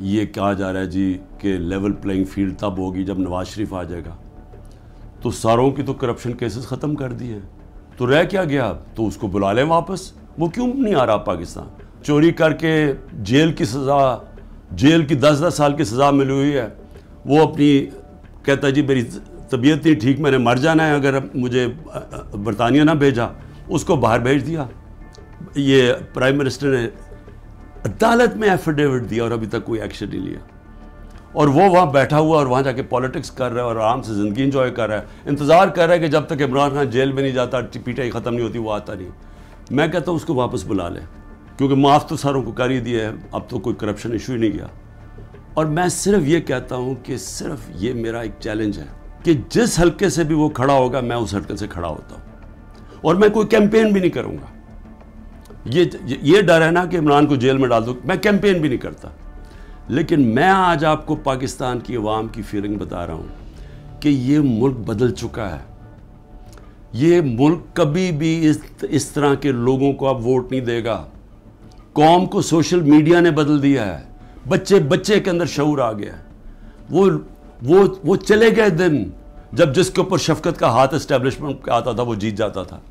ये कहा जा रहा है जी कि लेवल प्लेइंग फील्ड तब होगी जब नवाज शरीफ आ जाएगा। तो सारों की तो करप्शन केसेस ख़त्म कर दिए हैं, तो रह क्या गया? तो उसको बुला लें वापस। वो क्यों नहीं आ रहा पाकिस्तान? चोरी करके जेल की सज़ा, जेल की 10-10 साल की सज़ा मिली हुई है। वो अपनी कहता जी मेरी तबीयत नहीं ठीक, मैंने मर जाना है अगर मुझे बरतानिया ना भेजा। उसको बाहर भेज दिया। ये प्राइम मिनिस्टर ने अदालत में एफिडेविट दिया और अभी तक कोई एक्शन नहीं लिया। और वो वहाँ बैठा हुआ और वहाँ जाके पॉलिटिक्स कर रहा है और आराम से ज़िंदगी इंजॉय कर रहा है, इंतज़ार कर रहा है कि जब तक इमरान खान जेल में नहीं जाता, पीटाई ख़त्म नहीं होती, वो आता नहीं। मैं कहता हूँ उसको वापस बुला लें, क्योंकि माफ़ तो सारों को कर ही दिया है, अब तो कोई करप्शन इशू ही नहीं गया। और मैं सिर्फ ये कहता हूँ कि सिर्फ ये मेरा एक चैलेंज है कि जिस हल्के से भी वो खड़ा होगा मैं उस हल्के से खड़ा होता हूँ। और मैं कोई कैंपेन भी नहीं करूँगा। ये डर है ना कि इमरान को जेल में डाल दो, मैं कैंपेन भी नहीं करता। लेकिन मैं आज आपको पाकिस्तान की अवाम की फीलिंग बता रहा हूँ कि ये मुल्क बदल चुका है। ये मुल्क कभी भी इस तरह के लोगों को अब वोट नहीं देगा। कौम को सोशल मीडिया ने बदल दिया है। बच्चे के अंदर शऊर आ गया है। वो चले गए दिन जब जिसके ऊपर शफकत का हाथ एस्टेब्लिशमेंट का आता था वो जीत जाता था।